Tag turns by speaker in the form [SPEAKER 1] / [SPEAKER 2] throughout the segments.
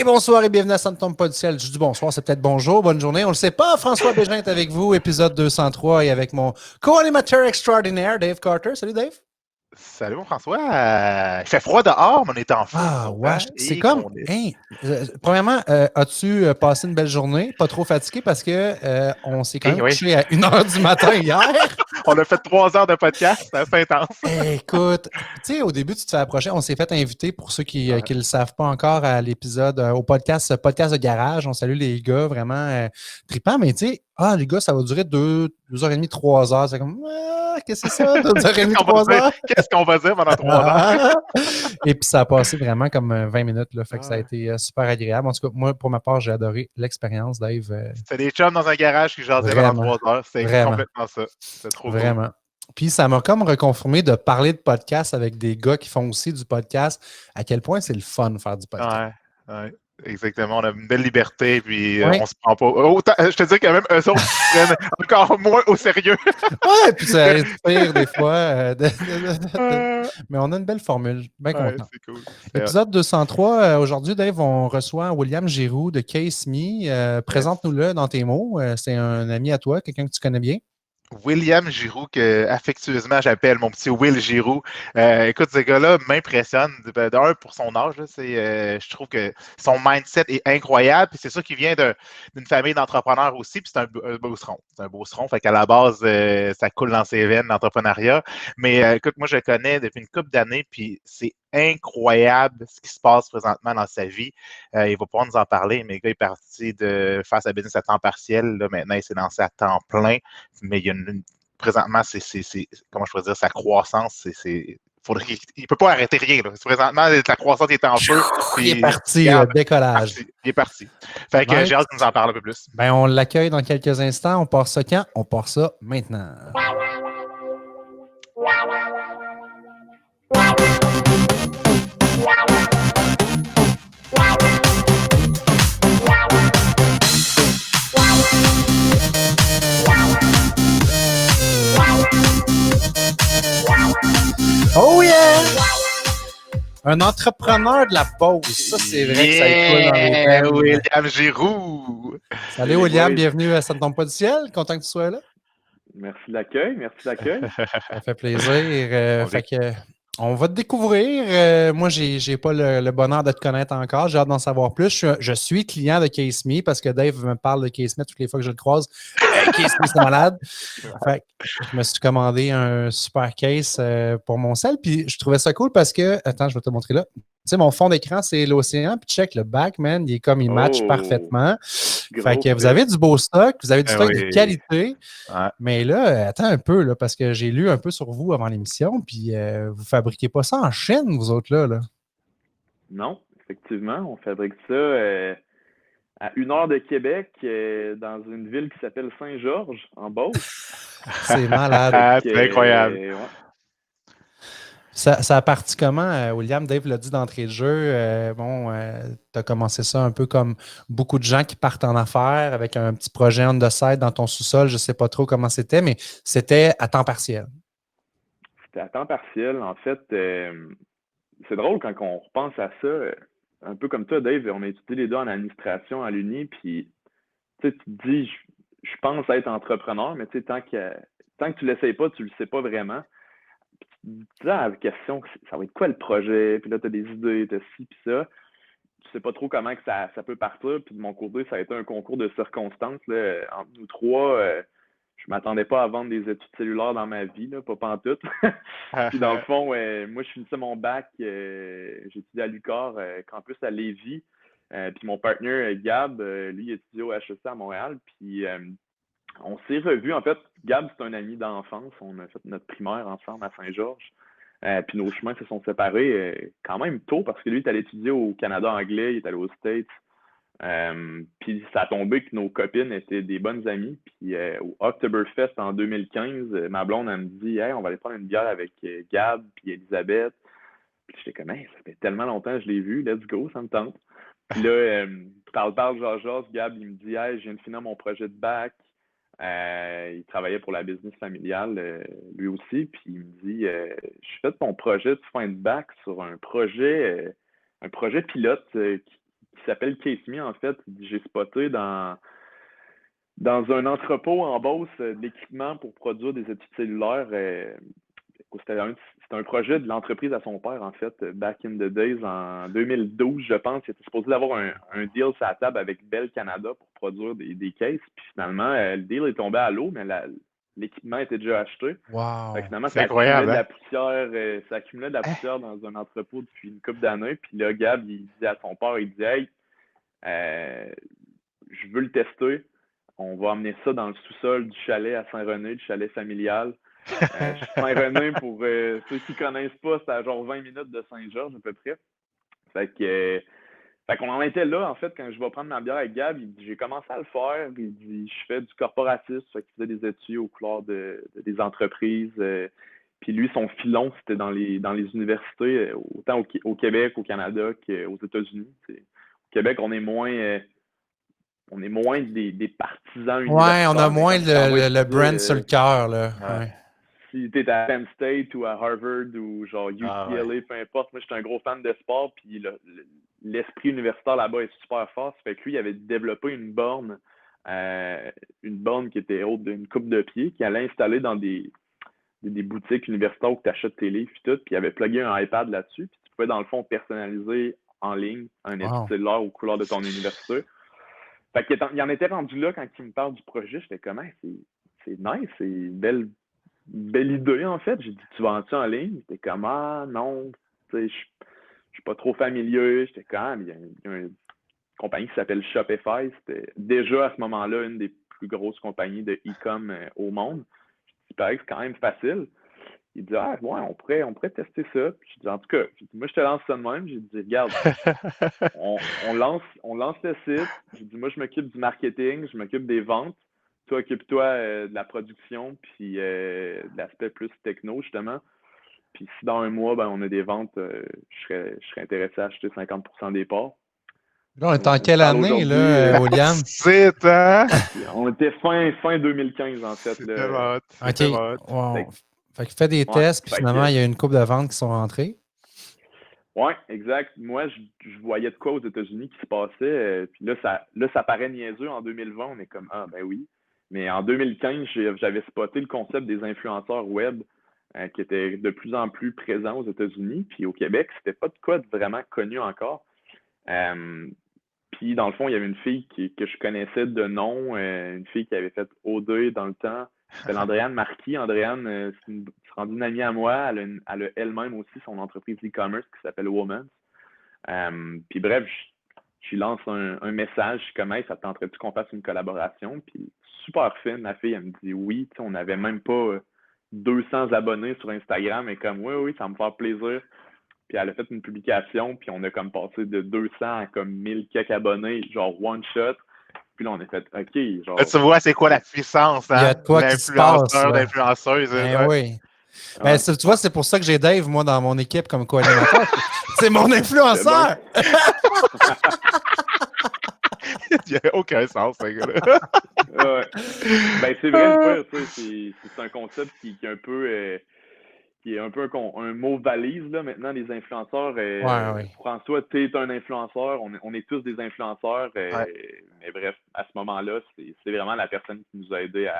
[SPEAKER 1] Et bonsoir et bienvenue à Ça ne tombe pas du ciel. Je dis bonsoir, c'est peut-être bonjour, bonne journée. On le sait pas. François Bégin est avec vous, épisode 203 et avec mon co-animateur extraordinaire, Dave Carter. Salut Dave.
[SPEAKER 2] Salut mon François. Il fait froid dehors, mais on est en feu, tu
[SPEAKER 1] Ah,
[SPEAKER 2] comprends?
[SPEAKER 1] wesh. C'est
[SPEAKER 2] Et
[SPEAKER 1] comme,
[SPEAKER 2] qu'on est.
[SPEAKER 1] hein, premièrement, as-tu passé une belle journée? Pas trop fatigué parce que on s'est quand
[SPEAKER 2] Eh
[SPEAKER 1] même
[SPEAKER 2] oui,
[SPEAKER 1] couché à 1h du matin hier.
[SPEAKER 2] on a fait 3 heures de podcast, c'est assez intense.
[SPEAKER 1] Écoute, tu sais, au début, tu te fais approcher. On s'est fait inviter, pour ceux qui
[SPEAKER 2] Ouais.
[SPEAKER 1] ne le savent pas encore, à l'épisode, au podcast de garage. On salue les gars, vraiment trippants. Mais tu sais, les gars, ça va durer 2h30, 3 heures. C'est comme, qu'est-ce que c'est ça,
[SPEAKER 2] Qu'est-ce
[SPEAKER 1] 2h30,
[SPEAKER 2] qu'on va
[SPEAKER 1] trois
[SPEAKER 2] dire?
[SPEAKER 1] heures?
[SPEAKER 2] Qu'est-ce qu'on va dire pendant 3 heures?
[SPEAKER 1] Et puis, ça a passé vraiment comme 20 minutes. Là, fait que ça a
[SPEAKER 2] Ouais.
[SPEAKER 1] été super agréable. En tout cas, moi, pour ma part, j'ai adoré l'expérience, Dave.
[SPEAKER 2] C'était des chums dans un garage qui jasaient pendant
[SPEAKER 1] Vraiment,
[SPEAKER 2] 3 heures. C'est
[SPEAKER 1] vraiment,
[SPEAKER 2] complètement ça. C'est trop cool.
[SPEAKER 1] vraiment. Puis ça m'a comme reconfirmé de parler de podcast avec des gars qui font aussi du podcast, à quel point c'est le fun de faire du podcast.
[SPEAKER 2] Ouais, ouais. Exactement. On a une belle liberté, puis
[SPEAKER 1] Oui.
[SPEAKER 2] on se prend pas. Autant, je te dis que même eux autres se prennent encore moins au sérieux.
[SPEAKER 1] Ouais, puis ça inspire des fois.
[SPEAKER 2] Euh,
[SPEAKER 1] Mais on a une belle formule. Bien
[SPEAKER 2] ouais,
[SPEAKER 1] content.
[SPEAKER 2] c'est cool.
[SPEAKER 1] Épisode 203. Aujourd'hui, Dave, on reçoit William Giroux de Case Me. Présente-nous-le dans tes mots. C'est un ami à toi, quelqu'un que tu connais bien.
[SPEAKER 2] William Giroux, que affectueusement j'appelle mon petit Will Giroux. Écoute, ce gars-là m'impressionne. D'un, pour son âge, là, je trouve que son mindset est incroyable. Puis c'est sûr qu'il vient d'une famille d'entrepreneurs aussi. Puis c'est un beauceron. C'est un beauceron. Fait qu'à la base, ça coule dans ses veines, l'entrepreneuriat. Mais écoute, moi, je le connais depuis une couple d'années. Puis c'est incroyable ce qui se passe présentement dans sa vie. Il va pouvoir nous en parler. Mais le gars est parti de faire sa business à temps partiel. Là, maintenant, il s'est lancé à temps plein. Mais il y a présentement, comment je pourrais dire, sa croissance, il ne peut pas arrêter rien. Là. Présentement, la croissance est en feu.
[SPEAKER 1] Il est
[SPEAKER 2] Puis,
[SPEAKER 1] parti,
[SPEAKER 2] regarde,
[SPEAKER 1] décollage.
[SPEAKER 2] il est parti. Fait que j'ai hâte qu'il nous en parle un peu plus.
[SPEAKER 1] Ben, on l'accueille dans quelques instants. On part ça quand? On part ça maintenant. Oh yeah! Un entrepreneur de la pause. Ça, c'est vrai que ça écoule dans les veines.
[SPEAKER 2] William Giroux!
[SPEAKER 1] Salut William,
[SPEAKER 3] Oui.
[SPEAKER 1] bienvenue à Ça ne tombe pas du ciel. Content que tu sois là.
[SPEAKER 3] Merci de l'accueil, merci de l'accueil.
[SPEAKER 1] Ça fait plaisir. Fait que, on va te découvrir. Moi, j'ai pas le bonheur de te connaître encore. J'ai hâte d'en savoir plus. Je suis client de Case Me parce que Dave me parle de Case Me toutes les fois que je le croise. Case Me, c'est malade. Fait que je me suis commandé un super case pour mon sel. Puis je trouvais ça cool parce que, attends, je vais te montrer là. Tu sais, mon fond d'écran, c'est l'océan. Puis check, le back, man, il est comme il match parfaitement. Fait que vous avez du beau stock, vous avez du stock de qualité.
[SPEAKER 2] Ouais.
[SPEAKER 1] Mais là, attends un peu, là, parce que j'ai lu un peu sur vous avant l'émission, puis vous fabriquez pas ça en Chine, vous autres là?
[SPEAKER 3] Non, effectivement, on fabrique ça à 1 heure de Québec, dans une ville qui s'appelle Saint-Georges, en Beauce.
[SPEAKER 1] C'est malade.
[SPEAKER 2] C'est incroyable.
[SPEAKER 3] Ouais.
[SPEAKER 1] Ça a parti comment, William? Dave l'a dit d'entrée de jeu. Tu as commencé ça un peu comme beaucoup de gens qui partent en affaires avec un petit projet on the side dans ton sous-sol. Je ne sais pas trop comment c'était, mais c'était à temps partiel.
[SPEAKER 3] C'était à temps partiel. En fait, c'est drôle quand on repense à ça. Un peu comme toi, Dave, on a étudié les deux en administration à l'Uni, puis tu te dis, je pense être entrepreneur, mais tant que tu ne l'essayes pas, tu ne le sais pas vraiment. Tu te dis la question, ça va être quoi le projet? Puis là, tu as des idées, tu as ci, puis ça. Tu sais pas trop comment que ça peut partir. Puis de mon côté, ça a été un concours de circonstances. Là. Entre nous trois, je m'attendais pas à vendre des études cellulaires dans ma vie, là, pas pantoute. Puis dans le fond, moi, je finissais mon bac, j'étudiais à l'UQAR, campus à Lévis. Puis mon partner, Gab, lui, il étudiait au HEC à Montréal. Puis on s'est revus. En fait, Gab, c'est un ami d'enfance. On a fait notre primaire ensemble à Saint-Georges. Puis nos chemins se sont séparés quand même tôt parce que lui, il est allé étudier au Canada anglais, il est allé aux States. Puis ça a tombé que nos copines étaient des bonnes amies. Puis au Oktoberfest en 2015, ma blonde, elle me dit « Hey, on va aller prendre une bière avec Gab puis Elisabeth. » Puis j'étais comme « Hey, ça fait tellement longtemps que je l'ai vu, let's go, ça me tente. » Puis là, parle, Georges, Gab, il me dit « Hey, je viens de finir mon projet de bac. » Il travaillait pour la business familiale, lui aussi. Puis il me dit « Je fais ton projet de fin de bac sur un projet pilote qui qui s'appelle Case Me, en fait. Il dit, j'ai spoté dans un entrepôt en Beauce de l'équipement pour produire des études cellulaires. C'était un projet de l'entreprise à son père, en fait, back in the days, en 2012, je pense. Il était supposé d'avoir un deal sur la table avec Bell Canada pour produire des cases. Puis finalement, le deal est tombé à l'eau, mais l'équipement était déjà acheté.
[SPEAKER 1] Wow.
[SPEAKER 3] Fait que finalement,
[SPEAKER 2] C'est incroyable,
[SPEAKER 3] de la poussière, ça accumulait de la poussière dans un entrepôt depuis une couple d'années. Puis là, Gab, il dit à son père, il dit, hey, je veux le tester. On va amener ça dans le sous-sol du chalet à Saint-René, du chalet familial. Saint-René, pour ceux qui ne connaissent pas, c'est à genre 20 minutes de Saint-Georges à peu près. Fait qu'on en était là, en fait, quand je vais prendre ma bière avec Gab, il dit, j'ai commencé à le faire. Il dit, je fais du corporatisme, fait qu'il faisait des études aux couleurs des entreprises. Puis lui, son filon, c'était dans les universités, autant au Québec, au Canada qu'aux États-Unis. Au Québec, on est moins des partisans
[SPEAKER 1] Ouais, on a
[SPEAKER 3] universitaires, mais
[SPEAKER 1] moins
[SPEAKER 3] comme je t'envoie
[SPEAKER 1] le brand sur le
[SPEAKER 3] étudier,
[SPEAKER 1] cœur, là.
[SPEAKER 2] Ouais.
[SPEAKER 1] Ouais.
[SPEAKER 3] si t'es à Penn State ou à Harvard ou genre UCLA,
[SPEAKER 2] ouais.
[SPEAKER 3] peu importe, moi je suis un gros fan de sport, puis l'esprit universitaire là-bas est super fort. Ça fait que lui, il avait développé une borne qui était haute d'une coupe de pied, qu'il allait installer dans des boutiques universitaires où tu achètes tes livres et tout, puis il avait plugué un iPad là-dessus, puis tu pouvais dans le fond personnaliser en ligne un étude
[SPEAKER 1] Wow.
[SPEAKER 3] cellulaire aux couleurs de ton université. Fait qu'il en était rendu là quand il me parle du projet, j'étais comme, hey, c'est nice, c'est une belle idée en fait. J'ai dit, tu vends-tu en ligne? J'étais comme, ah non, tu sais, je suis pas trop familier. J'étais comme, il y a une compagnie qui s'appelle Shopify. C'était déjà à ce moment-là une des plus grosses compagnies de e-com au monde. Il paraît que c'est quand même facile. Il dit, ah ouais, on pourrait tester ça. Puis j'ai dit, en tout cas, moi je te lance ça de même. J'ai dit, regarde, on lance le site. J'ai dit, moi je m'occupe du marketing, je m'occupe des ventes. Toi, occupe-toi de la production, puis de l'aspect plus techno, justement. Puis si dans un mois, ben, on a des ventes, je serais intéressé à acheter 50% des parts.
[SPEAKER 1] Là, on est en
[SPEAKER 3] On se
[SPEAKER 1] quelle
[SPEAKER 3] parle
[SPEAKER 1] année,
[SPEAKER 3] aujourd'hui.
[SPEAKER 1] là, William?
[SPEAKER 2] C'est, hein?
[SPEAKER 3] On était fin 2015, en fait.
[SPEAKER 2] C'est tellement hot. C'est
[SPEAKER 1] OK.
[SPEAKER 2] tellement hot.
[SPEAKER 1] Wow. Fait qu'il fait des
[SPEAKER 3] Ouais,
[SPEAKER 1] tests, puis finalement, il y a une couple de ventes qui sont rentrées.
[SPEAKER 3] Oui, exact. Moi, je voyais de quoi aux États-Unis qui se passait. Puis là, ça paraît niaiseux. En 2020, on est comme, ah, ben oui. Mais en 2015, j'avais spoté le concept des influenceurs web qui étaient de plus en plus présents aux États-Unis. Puis au Québec, c'était pas de quoi de vraiment connu encore. Puis dans le fond, il y avait une fille que je connaissais de nom, une fille qui avait fait OD dans le temps. Elle s'appelle Andréane Marquis. Andréane, c'est rendue une amie à moi. Elle a elle-même aussi son entreprise e-commerce qui s'appelle Woman. Puis bref, je lui lance un message. Je suis comme, hey, ça te tenterait-tu qu'on fasse une collaboration? Puis super fine, ma fille, elle me dit oui. On n'avait même pas 200 abonnés sur Instagram. Et comme, oui, ça me fait plaisir. Puis elle a fait une publication, puis on a comme passé de 200 à comme 1000 quelques abonnés, genre one shot. Puis là, on a fait, OK, genre.
[SPEAKER 2] Là, tu vois, c'est quoi la puissance,
[SPEAKER 1] Il y a
[SPEAKER 2] hein?
[SPEAKER 1] de quoi qui se passe,
[SPEAKER 2] L'influenceur,
[SPEAKER 1] là.
[SPEAKER 2] d'influenceuse.
[SPEAKER 1] Ben oui. Ben,
[SPEAKER 3] Ouais.
[SPEAKER 1] tu vois, c'est pour ça que j'ai Dave, moi, dans mon équipe comme co-animateur. C'est mon influenceur!
[SPEAKER 2] Il n'y a aucun sens, ce gars-là.
[SPEAKER 3] Ouais. Ben, c'est vrai le pire, tu sais, c'est un concept qui est un peu. Qui est un peu un mot valise, là, maintenant, les influenceurs.
[SPEAKER 1] Ouais.
[SPEAKER 3] François, tu es un influenceur, on est tous des influenceurs.
[SPEAKER 2] Ouais.
[SPEAKER 3] Mais bref, à ce moment-là, c'est vraiment la personne qui nous a aidés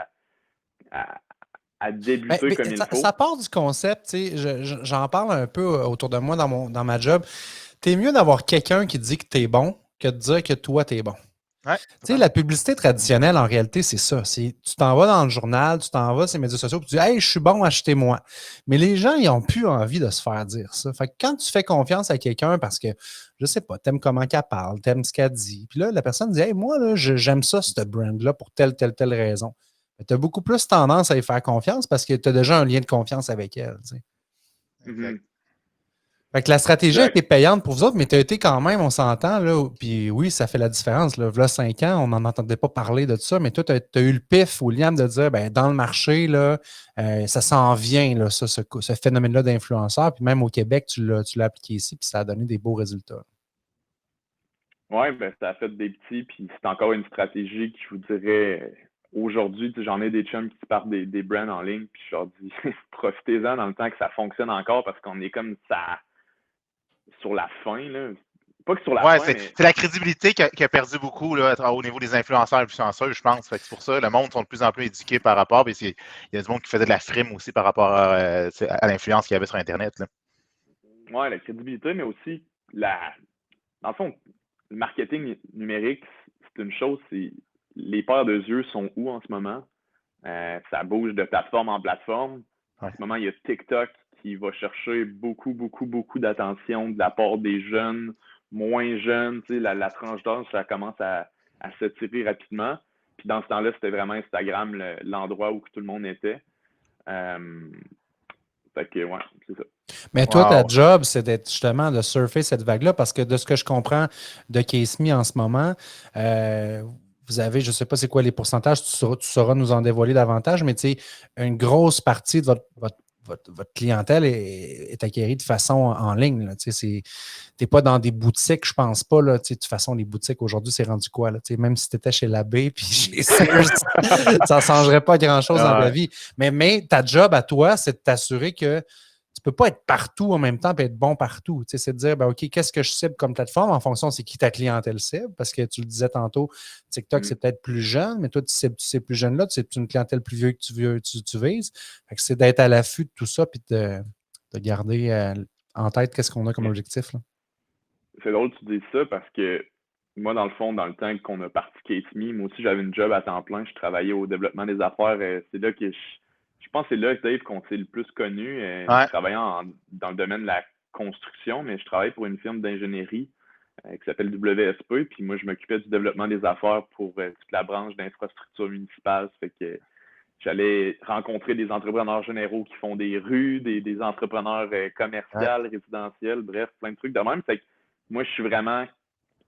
[SPEAKER 3] à débuter
[SPEAKER 1] Mais
[SPEAKER 3] comme il faut.
[SPEAKER 1] ça part du concept, tu sais, j'en parle un peu autour de moi dans ma job. T'es mieux d'avoir quelqu'un qui dit que t'es bon que de dire que toi, t'es bon.
[SPEAKER 2] Ouais,
[SPEAKER 1] Tu sais, la publicité traditionnelle, en réalité, c'est ça. Tu t'en vas dans le journal, tu t'en vas sur les médias sociaux, puis tu dis « Hey, je suis bon, achetez-moi ». Mais les gens, ils n'ont plus envie de se faire dire ça. Fait que quand tu fais confiance à quelqu'un parce que, je sais pas, t'aimes comment qu'elle parle, t'aimes ce qu'elle dit, puis là, la personne dit « Hey, moi, là, j'aime ça, ce brand-là, pour telle raison ». Tu as beaucoup plus tendance à y faire confiance parce que tu as déjà un lien de confiance avec elle. Tu sais.
[SPEAKER 2] exact.
[SPEAKER 1] Fait que la stratégie a été payante pour vous autres, mais tu as été quand même, on s'entend, là, puis oui, ça fait la différence. Là, là 5 ans, on n'en entendait pas parler de ça, mais toi, tu as eu le pif, William, de dire, ben, dans le marché, là, ça s'en vient, là, ça, ce phénomène-là d'influenceur, puis même au Québec, tu l'as appliqué ici, puis ça a donné des beaux résultats.
[SPEAKER 3] Oui, ben, ça a fait des petits, puis c'est encore une stratégie qui, je vous dirais, aujourd'hui, j'en ai des chums qui se partent des brands en ligne, puis je leur dis, profitez-en dans le temps que ça fonctionne encore, parce qu'on est comme ça sur la fin, là. pas que sur la
[SPEAKER 2] Ouais,
[SPEAKER 3] fin, mais
[SPEAKER 2] c'est la crédibilité qui a perdu beaucoup là, au niveau des influenceurs et influenceuses, je pense. Fait que c'est pour ça, le monde sont de plus en plus éduqués par rapport. Il y a du monde qui faisait de la frime aussi par rapport à l'influence qu'il y avait sur Internet. Là.
[SPEAKER 3] ouais, la crédibilité, mais aussi dans le fond, le marketing numérique, c'est une chose, c'est les paires de yeux sont où en ce moment? Ça bouge de plateforme en plateforme. En
[SPEAKER 2] Ouais.
[SPEAKER 3] ce moment, il y a TikTok qui va chercher beaucoup, beaucoup, beaucoup d'attention de la part des jeunes, moins jeunes. Tu sais, la tranche d'âge, ça commence à s'étirer rapidement. Puis dans ce temps-là, c'était vraiment Instagram l'endroit où tout le monde était. Fait que, ouais, c'est ça.
[SPEAKER 1] Mais toi, ta
[SPEAKER 2] Wow.
[SPEAKER 1] job, c'est d'être justement de surfer cette vague-là parce que de ce que je comprends de Case Me en ce moment, vous avez, je ne sais pas c'est quoi les pourcentages, tu sauras nous en dévoiler davantage, mais tu sais, une grosse partie de votre clientèle est acquérie de façon en ligne. Tu n'es pas dans des boutiques, je pense pas. Là, de toute façon, les boutiques aujourd'hui, c'est rendu quoi? Là, même si tu étais chez l'abbé puis chez Sears, ça ne changerait pas grand-chose dans ta vie. Mais ta job à toi, c'est de t'assurer que tu ne peux pas être partout en même temps et être bon partout. C'est de dire, ben, OK, qu'est-ce que je cible comme plateforme en fonction de c'est qui ta clientèle cible? Parce que tu le disais tantôt, TikTok, c'est peut-être plus jeune, mais toi, tu cibles ces plus jeunes-là, tu cibles une clientèle plus vieux que tu vises. Fait que c'est d'être à l'affût de tout ça puis de garder en tête qu'est-ce qu'on a comme objectif. Là.
[SPEAKER 3] C'est drôle que tu dises ça parce que moi, dans le fond, dans le temps qu'on a parti Case Me, moi aussi, j'avais une job à temps plein. Je travaillais au développement des affaires. C'est là que je pense que c'est là, Dave, qu'on s'est le plus connu. Je travaillais dans le domaine de la construction, mais je travaillais pour une firme d'ingénierie qui s'appelle WSP. Puis moi, je m'occupais du développement des affaires pour toute la branche d'infrastructure municipale. Ça fait que j'allais rencontrer des entrepreneurs généraux qui font des rues, des entrepreneurs commerciaux, résidentiels, bref, plein de trucs de même. Fait que moi, je suis vraiment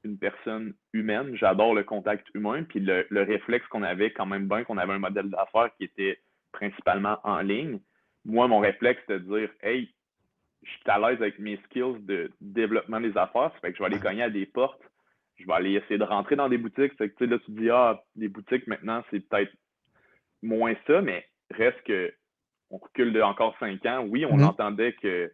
[SPEAKER 3] une personne humaine. J'adore le contact humain. Puis le réflexe qu'on avait quand même bien, qu'on avait un modèle d'affaires qui était principalement en ligne. Moi, mon réflexe, c'était de dire, hey, je suis à l'aise avec mes skills de développement des affaires. Ça fait que je vais aller cogner à des portes. Je vais aller essayer de rentrer dans des boutiques. Ça fait que, tu sais, là, tu te dis, les boutiques maintenant, c'est peut-être moins ça, mais reste que on recule de encore 5 ans. Oui, on entendait que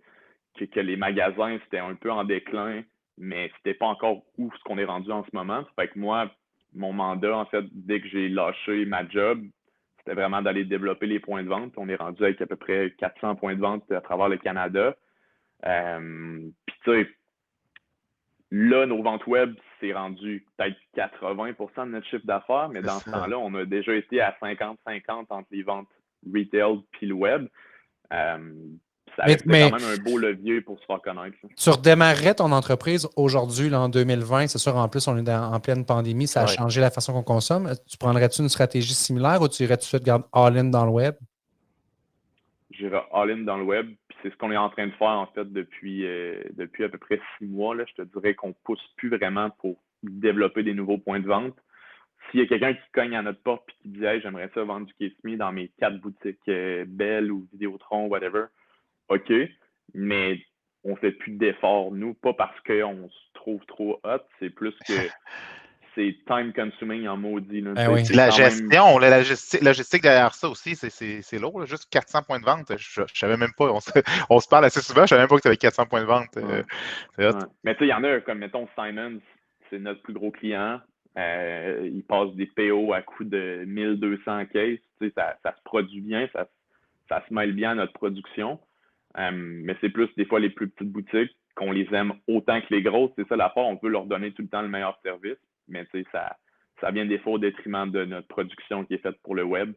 [SPEAKER 3] les magasins, c'était un peu en déclin, mais c'était pas encore où ce qu'on est rendu en ce moment. Fait que moi, mon mandat, en fait, dès que j'ai lâché ma job, c'était vraiment d'aller développer les points de vente. On est rendu avec à peu près 400 points de vente à travers le Canada. Puis tu sais, là, nos ventes web, c'est rendu peut-être 80% de notre chiffre d'affaires, mais dans ce temps-là, on a déjà été à 50-50 entre les ventes retail et le web. Ça restait quand même un beau levier pour se faire connaître. Là.
[SPEAKER 1] Tu redémarrerais ton entreprise aujourd'hui, là, en 2020. C'est sûr, en plus, on est en pleine pandémie. Ça a changé la façon qu'on consomme. Tu prendrais-tu une stratégie similaire ou tu irais tout de suite garder all-in dans le web?
[SPEAKER 3] J'irai all-in dans le web. Puis c'est ce qu'on est en train de faire, en fait, depuis à peu près 6 mois. Là. Je te dirais qu'on ne pousse plus vraiment pour développer des nouveaux points de vente. S'il y a quelqu'un qui cogne à notre porte et qui dit hey, j'aimerais ça vendre du Case Me dans mes 4 boutiques Bell ou Vidéotron, whatever, OK, mais on ne fait plus d'efforts, nous, pas parce qu'on se trouve trop hot, c'est plus que c'est time consuming en maudit. Là.
[SPEAKER 1] Oui.
[SPEAKER 2] C'est la gestion, la logistique derrière ça aussi, c'est lourd. Là. Juste 400 points de vente, je ne savais même pas. On se parle assez souvent, je ne savais même pas que tu avais 400 points de vente.
[SPEAKER 3] Mais tu sais, il y en a comme, mettons, Simons, c'est notre plus gros client. Il passe des PO à coût de 1200 caisses. Tu sais, ça se produit bien, ça se mêle bien à notre production. Mais c'est plus des fois les plus petites boutiques qu'on les aime autant que les grosses. C'est ça l'affaire, on peut leur donner tout le temps le meilleur service, mais tu sais, ça vient des fois au détriment de notre production qui est faite pour le web.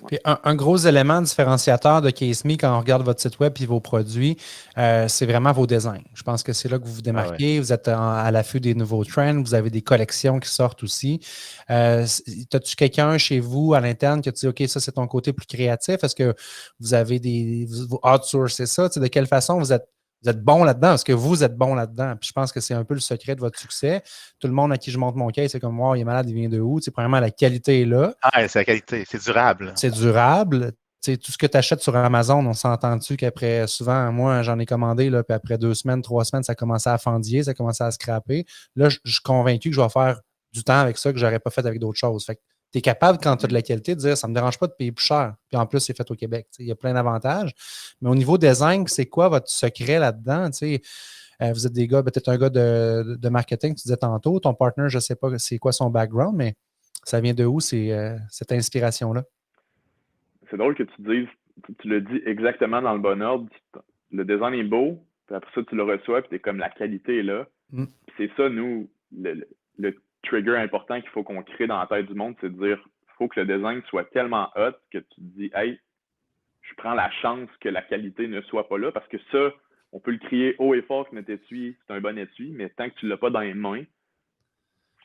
[SPEAKER 1] Puis un gros élément différenciateur de Case Me quand on regarde votre site web et vos produits, c'est vraiment vos designs. Je pense que c'est là que vous vous démarquez. Vous êtes à l'affût des nouveaux trends. Vous avez des collections qui sortent aussi. As-tu quelqu'un chez vous à l'interne qui a dit OK, ça, c'est ton côté plus créatif? Est-ce que vous avez vous outsourcez ça? De quelle façon vous êtes bon là-dedans? Est-ce que vous êtes bon là-dedans? Puis je pense que c'est un peu le secret de votre succès. Tout le monde à qui je montre mon case, c'est comme, wow, il est malade, il vient de où? Premièrement, la qualité est là.
[SPEAKER 2] C'est la qualité, c'est durable.
[SPEAKER 1] C'est durable. Tout ce que tu achètes sur Amazon, on s'entend-tu qu'après, souvent, moi, j'en ai commandé, là, puis après 2 semaines, 3 semaines, ça commençait à fendiller, ça commençait à scraper. Là, je suis convaincu que je vais faire du temps avec ça que je n'aurais pas fait avec d'autres choses. Fait que tu es capable, quand tu as de la qualité, de dire ça ne me dérange pas de payer plus cher. Puis en plus, c'est fait au Québec. Il y a plein d'avantages. Mais au niveau design, c'est quoi votre secret là-dedans? Vous êtes des gars, peut-être un gars de marketing, tu disais tantôt. Ton partner, je ne sais pas c'est quoi son background, mais ça vient de où cette inspiration-là?
[SPEAKER 3] C'est drôle que tu dises, tu le dis exactement dans le bon ordre. Le design est beau, puis après ça, tu le reçois, puis t'es comme la qualité est là.
[SPEAKER 1] Mm.
[SPEAKER 3] C'est ça, nous, le trigger important qu'il faut qu'on crée dans la tête du monde, c'est de dire, il faut que le design soit tellement hot que tu te dis, hey, je prends la chance que la qualité ne soit pas là, parce que ça, on peut le crier haut et fort que notre étui, c'est un bon étui, mais tant que tu ne l'as pas dans les mains.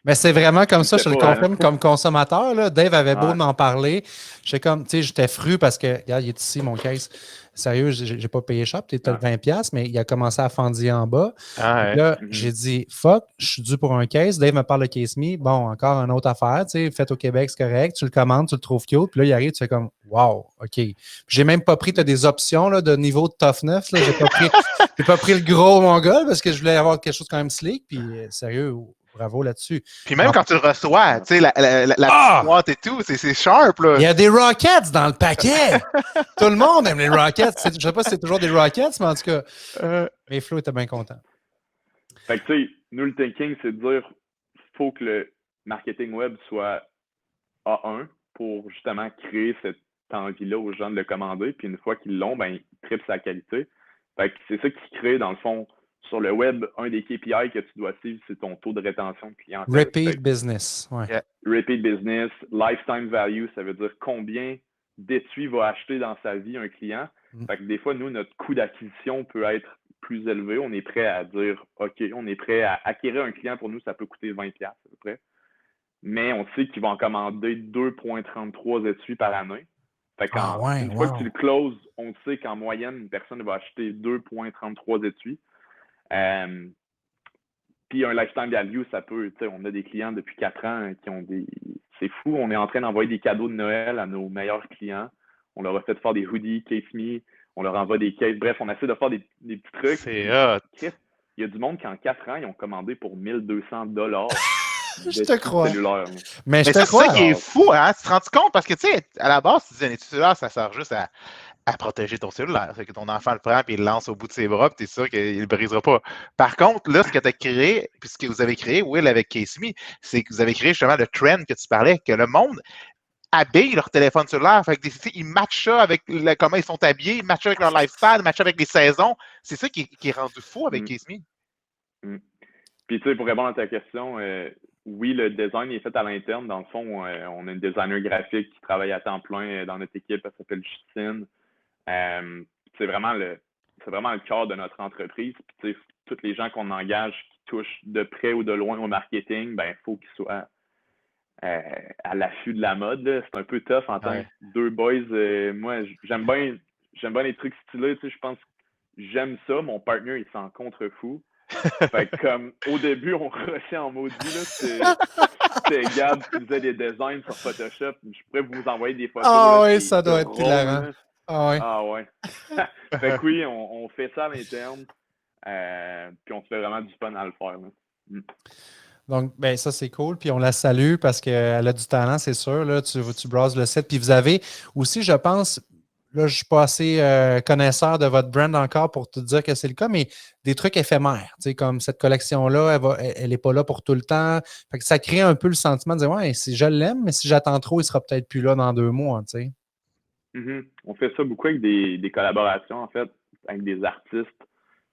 [SPEAKER 1] Mais c'est vraiment comme ça, je te le
[SPEAKER 3] pas,
[SPEAKER 1] confirme, comme consommateur. Là. Dave avait beau
[SPEAKER 3] Ouais.
[SPEAKER 1] m'en parler. J'étais fru parce que, regarde, il est ici, mon case. Sérieux, j'ai pas payé cher, peut-être 20$, mais il a commencé à fendiller en bas. Là, j'ai dit, fuck, je suis dû pour un case. Dave me parle de Case Me. Bon, encore une autre affaire, tu sais, fait au Québec, c'est correct. Tu le commandes, tu le trouves cute. Puis là, il arrive, tu fais comme, wow, OK. J'ai même pas pris, tu as des options là, de niveau de toughness. J'ai pas pris le gros, mon gars, parce que je voulais avoir quelque chose quand même slick. Puis, sérieux, bravo là-dessus.
[SPEAKER 2] Puis même quand tu le reçois, tu sais, la petite boîte et tout, c'est sharp, là.
[SPEAKER 1] Il y a des Rockets dans le paquet. Tout le monde aime les Rockets. Je ne sais pas si c'est toujours des Rockets, mais en tout cas, mais Flo était bien content.
[SPEAKER 3] Fait que, tu sais, nous, le thinking, c'est de dire il faut que le marketing web soit A1 pour justement créer cette envie-là aux gens de le commander. Puis une fois qu'ils l'ont, ben, ils triplent sa qualité. Fait que c'est ça qui crée, dans le fond, sur le web, un des KPI que tu dois suivre, c'est ton taux de rétention de clientèle.
[SPEAKER 1] Repeat business. Ouais.
[SPEAKER 2] Yeah.
[SPEAKER 3] Repeat business, lifetime value, ça veut dire combien d'étuis va acheter dans sa vie un client. Fait que des fois, nous, notre coût d'acquisition peut être plus élevé. On est prêt à dire, OK, on est prêt à acquérir un client. Pour nous, ça peut coûter 20$ à peu près. Mais on sait qu'il va en commander 2,33 étuis par année. Fait une fois que tu le closes, on sait qu'en moyenne, une personne va acheter 2,33 étuis. Puis un lifetime value, ça peut, tu sais, on a des clients depuis 4 ans qui ont des... C'est fou, on est en train d'envoyer des cadeaux de Noël à nos meilleurs clients. On leur a fait faire des hoodies, Case Me, on leur envoie des cases. Bref, on essaie de faire des petits trucs.
[SPEAKER 2] C'est hot.
[SPEAKER 3] Il y a du monde qui, en 4 ans, ils ont commandé pour 1 200$.
[SPEAKER 1] Je te crois.
[SPEAKER 2] Cellulaire.
[SPEAKER 1] Mais je te
[SPEAKER 2] c'est
[SPEAKER 1] crois.
[SPEAKER 2] Ça qui est fou, hein? Tu te rends compte? Parce que, tu sais, à la base, tu dis un étui cellulaire, ça sert juste à protéger ton cellulaire. C'est que ton enfant le prend et il le lance au bout de ses bras, puis tu es sûr qu'il ne le brisera pas. Par contre, là, ce que tu as créé, puis ce que vous avez créé, Will, avec Case Me, c'est que vous avez créé justement le trend que tu parlais, que le monde habille leur téléphone cellulaire. Fait que ils matchent ça avec comment ils sont habillés, ils matchent avec leur lifestyle, ils matchent avec les saisons. C'est ça qui est rendu fou avec Case Me.
[SPEAKER 3] Puis, tu sais, pour répondre à ta question, oui, le design est fait à l'interne. Dans le fond, on a une designer graphique qui travaille à temps plein dans notre équipe. Elle s'appelle Justine. C'est vraiment le cœur de notre entreprise. Puis, tu sais, tous les gens qu'on engage qui touchent de près ou de loin au marketing, ben, il faut qu'ils soient à l'affût de la mode. Là. C'est un peu tough en tant que deux boys. Moi, j'aime bien les trucs stylés. Tu sais, je pense que j'aime ça. Mon partner, il s'en contrefou. Fait que comme au début, on rushait en maudit. C'était Gab qui faisait des designs sur Photoshop. Je pourrais vous envoyer des photos.
[SPEAKER 1] Ah oui, ça doit être hilarant.
[SPEAKER 3] Ah ouais. Fait que oui, on fait ça à l'interne. Puis on se fait vraiment du fun à le faire.
[SPEAKER 1] Donc, ben ça, c'est cool. Puis on la salue parce qu'elle a du talent, c'est sûr. Là, tu browses le site. Puis vous avez aussi, je pense, là, je ne suis pas assez connaisseur de votre brand encore pour te dire que c'est le cas, mais des trucs éphémères. Tu sais, comme cette collection-là, elle n'est pas là pour tout le temps. Fait que ça crée un peu le sentiment de dire, ouais, si je l'aime, mais si j'attends trop, il ne sera peut-être plus là dans 2 mois. Tu sais.
[SPEAKER 3] On fait ça beaucoup avec des collaborations, en fait, avec des artistes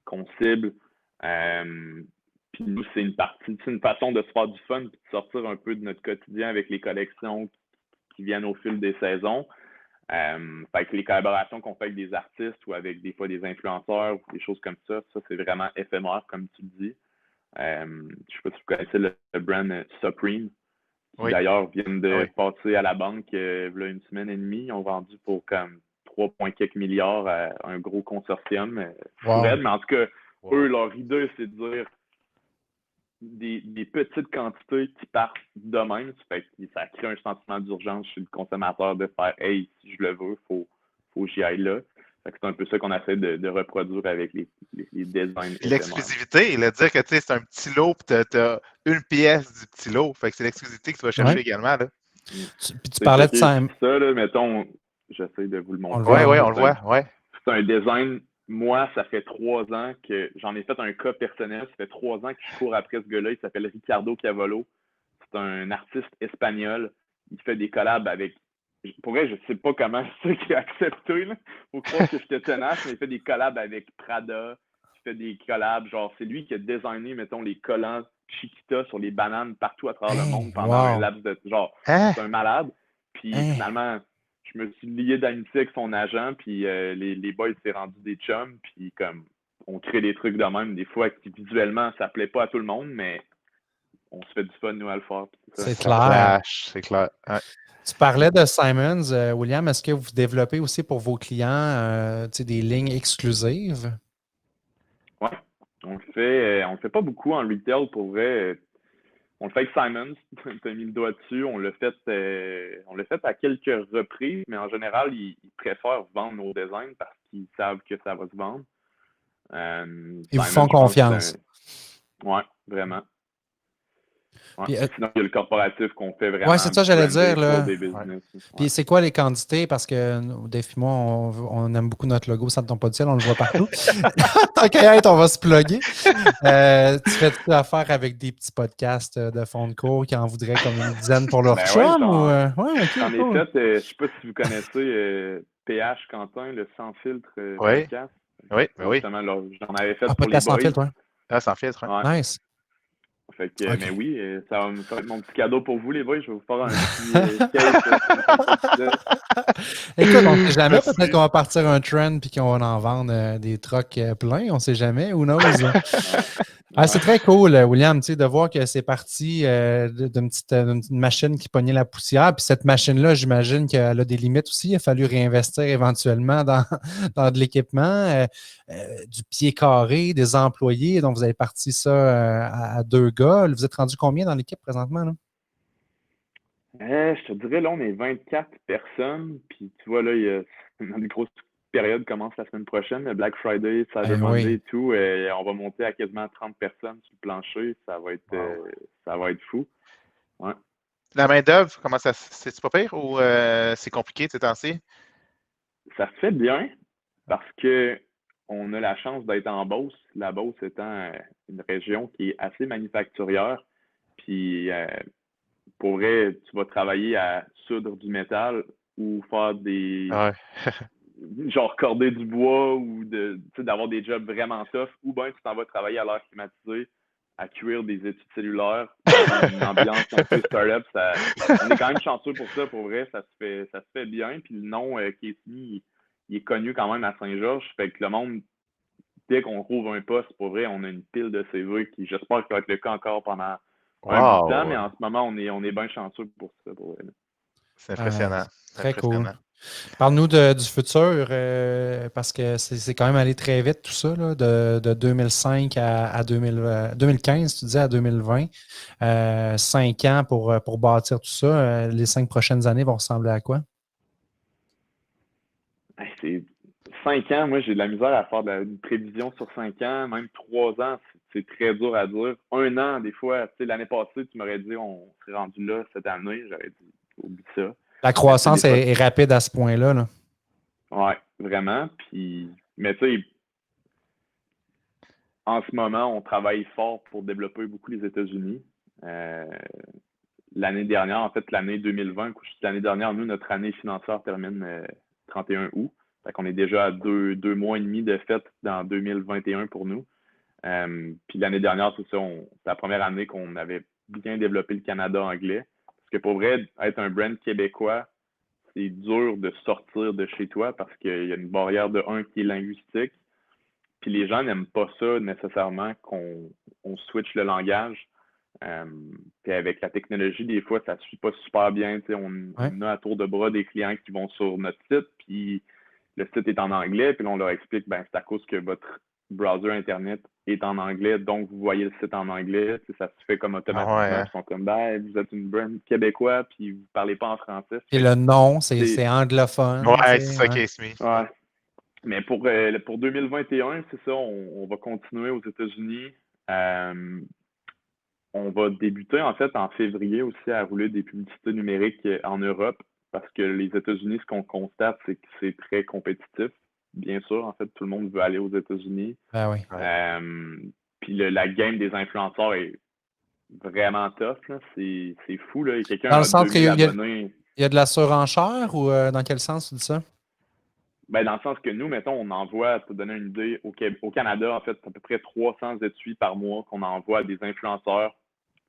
[SPEAKER 3] qu'on cible. Puis nous, c'est une façon de se faire du fun et de sortir un peu de notre quotidien avec les collections qui viennent au fil des saisons. Fait que les collaborations qu'on fait avec des artistes ou avec des fois des influenceurs ou des choses comme ça c'est vraiment éphémère, comme tu le dis. Je sais pas si vous connaissez le brand Supreme, qui d'ailleurs viennent de passer à la banque il y a une semaine et demie. Ils ont vendu pour comme 3 quelques milliards à un gros consortium. Mais en tout cas, eux, leur idée, c'est de dire des petites quantités qui partent de même. Ça crée un sentiment d'urgence chez le consommateur de faire « Hey, si je le veux, faut que j'y aille là ». C'est un peu ça qu'on essaie de reproduire avec les designs.
[SPEAKER 2] L'exclusivité, le dire que c'est un petit lot et tu as une pièce du petit lot. Fait que c'est l'exclusivité que tu vas chercher également. Là.
[SPEAKER 1] Puis tu parlais de ça.
[SPEAKER 3] Ça, là, mettons, j'essaie de vous le montrer.
[SPEAKER 2] Oui, on le voit. Ouais.
[SPEAKER 3] C'est un design moi, ça fait 3 ans que j'en ai fait un cas personnel. Ça fait 3 ans que je cours après ce gars-là. Il s'appelle Ricardo Cavallo. C'est un artiste espagnol. Il fait des collabs avec. Pour vrai, je sais pas comment c'est qu'il a accepté. Là. Faut croire que j'étais tenace, mais il fait des collabs avec Prada. Il fait des collabs. Genre, c'est lui qui a designé, mettons, les collants Chiquita sur les bananes partout à travers le monde pendant un
[SPEAKER 1] Wow.
[SPEAKER 3] laps de. Genre,
[SPEAKER 2] Hein?
[SPEAKER 3] c'est un malade. Puis
[SPEAKER 1] Hein?
[SPEAKER 3] finalement, je me suis lié d'amitié avec son agent, puis les boys s'est rendu des chums, puis comme on crée des trucs de même, des fois qui visuellement ça plaît pas à tout le monde, mais on se fait du fun nous à le faire.
[SPEAKER 1] C'est
[SPEAKER 2] Ça
[SPEAKER 1] clair.
[SPEAKER 2] flash, c'est clair. Ouais.
[SPEAKER 1] Tu parlais de Simons, William. Est-ce que vous développez aussi pour vos clients des lignes exclusives?
[SPEAKER 3] Ouais. On le fait pas beaucoup en retail pour vrai. On le fait avec Simons, tu as mis le doigt dessus. On l'a fait à quelques reprises, mais en général, ils préfèrent vendre nos designs parce qu'ils savent que ça va se vendre.
[SPEAKER 1] Ils vous
[SPEAKER 3] Simons,
[SPEAKER 1] font
[SPEAKER 3] je pense que
[SPEAKER 1] confiance.
[SPEAKER 3] ouais, vraiment. Ouais.
[SPEAKER 1] Puis,
[SPEAKER 3] Sinon, il y a le corporatif qu'on fait vraiment.
[SPEAKER 1] ouais, c'est ça, j'allais dire.
[SPEAKER 3] pour
[SPEAKER 1] Là.
[SPEAKER 3] des business.
[SPEAKER 2] Ouais.
[SPEAKER 1] Puis c'est quoi les quantités? Parce que Dave et moi, on aime beaucoup notre logo, ça ne tombe pas du ciel, on le voit partout. Tant qu'à être, on va se plugger. Tu fais-tu affaire avec des petits podcasts de fond de cours qui en voudraient comme une dizaine pour leur
[SPEAKER 3] Ben
[SPEAKER 1] chum?
[SPEAKER 3] ouais,
[SPEAKER 1] Ouais, ok,
[SPEAKER 3] j'en ai
[SPEAKER 1] cool.
[SPEAKER 3] fait, je sais pas si vous connaissez PH Quentin, le Sans Filtre
[SPEAKER 2] Oui,
[SPEAKER 3] podcast.
[SPEAKER 2] oui, ben oui.
[SPEAKER 3] Justement, là, j'en avais fait
[SPEAKER 1] Ah,
[SPEAKER 3] pour les
[SPEAKER 1] podcast sans
[SPEAKER 3] boys.
[SPEAKER 1] filtre, ouais.
[SPEAKER 2] Ah, sans filtre. Hein.
[SPEAKER 3] Ouais.
[SPEAKER 1] Nice.
[SPEAKER 3] Fait que,
[SPEAKER 1] Ok.
[SPEAKER 3] mais oui, ça va être mon petit cadeau pour vous, les boys. Je vais vous faire un petit case.
[SPEAKER 1] Écoute, on ne sait jamais.
[SPEAKER 2] Merci.
[SPEAKER 1] Peut-être qu'on va partir un trend puis qu'on va en vendre des trucks pleins. On ne sait jamais. Who knows? C'est très cool, William, de voir que c'est parti d'une petite machine qui pognait la poussière. Puis cette machine-là, j'imagine qu'elle a des limites aussi. Il a fallu réinvestir éventuellement dans de l'équipement, du pied carré, des employés. Donc, vous avez parti ça à 2 gars. Vous êtes rendu combien dans l'équipe présentement? Là?
[SPEAKER 3] Je te dirais, là, on est 24 personnes. Puis tu vois, là, il y a une grosse période commence la semaine prochaine, le Black Friday, Cyber Monday et tout. On va monter à quasiment 30 personnes sur le plancher. Ça va être fou. Ouais.
[SPEAKER 2] La main-d'œuvre, comment ça c'est-tu pas pire ou c'est compliqué ces temps-ci?
[SPEAKER 3] Ça se fait bien parce que on a la chance d'être en Beauce. La Beauce étant une région qui est assez manufacturière. Puis pour vrai, tu vas travailler à soudre du métal ou faire des
[SPEAKER 2] Ouais.
[SPEAKER 3] genre corder du bois ou d'avoir des jobs vraiment tough, ou bien tu t'en vas travailler à l'air climatisé, à cuire des études cellulaires dans une ambiance un peu startup. On est quand même chanceux pour ça, pour vrai, ça se fait bien. Puis le nom Casey, il est connu quand même à Saint-Georges. Fait que le monde, dès qu'on trouve un poste, pour vrai, on a une pile de CV qui, j'espère que ça va être le cas encore pendant un bout de temps, mais en ce moment, on est bien chanceux pour ça, pour vrai.
[SPEAKER 2] C'est impressionnant.
[SPEAKER 1] Très
[SPEAKER 2] impressionnant.
[SPEAKER 1] cool. Parle-nous du futur, parce que c'est quand même allé très vite tout ça, là, de 2005 à 2015, tu disais, à 2020. 5 ans pour bâtir tout ça. Les 5 prochaines années vont ressembler à quoi?
[SPEAKER 3] C'est 5 ans, moi j'ai de la misère à faire une prévision sur 5 ans, même 3 ans, c'est très dur à dire. 1 an, des fois, tu sais, l'année passée, tu m'aurais dit on serait rendu là cette année, j'aurais dit oublie ça.
[SPEAKER 1] La croissance est rapide à ce point-là. Là.
[SPEAKER 3] Ouais, vraiment. Puis, mais tu sais, en ce moment, on travaille fort pour développer beaucoup les États-Unis. L'année dernière, en fait, l'année 2020, l'année dernière, nous, notre année financière termine 31 août. Fait qu'on est déjà à 2 mois et demi de fête dans 2021 pour nous. Puis l'année dernière, c'est ça, c'est la première année qu'on avait bien développé le Canada anglais. Parce que pour vrai, être un brand québécois, c'est dur de sortir de chez toi parce qu'il y a une barrière de qui est linguistique. Puis les gens n'aiment pas ça nécessairement qu'on switch le langage. Puis avec la technologie, des fois, ça ne suit pas super bien. On a à tour de bras des clients qui vont sur notre site, puis le site est en anglais, puis là, on leur explique, c'est à cause que votre browser Internet est en anglais, donc vous voyez le site en anglais. Ça se fait comme automatiquement. Ils sont comme, vous êtes une brand québécois, puis vous ne parlez pas en français.
[SPEAKER 1] Et le nom, c'est anglophone.
[SPEAKER 2] Ouais, c'est ça, Case Me.
[SPEAKER 3] Ouais. Mais pour 2021, c'est ça, on va continuer aux États-Unis. On va débuter en fait en février aussi à rouler des publicités numériques en Europe parce que les États-Unis, ce qu'on constate, c'est que c'est très compétitif. bien sûr, en fait, tout le monde veut aller aux États-Unis.
[SPEAKER 1] Ben oui.
[SPEAKER 3] Puis la game des influenceurs est vraiment tough, là. C'est fou, là. Quelqu'un
[SPEAKER 1] Dans le
[SPEAKER 3] a
[SPEAKER 1] sens qu'il
[SPEAKER 3] 2000 abonnés.
[SPEAKER 1] y a de la surenchère ou dans quel sens tu dis ça?
[SPEAKER 3] Ben, dans le sens que nous, mettons, on envoie, pour te donner une idée, au Canada, en fait, c'est à peu près 300 étuis par mois qu'on envoie à des influenceurs.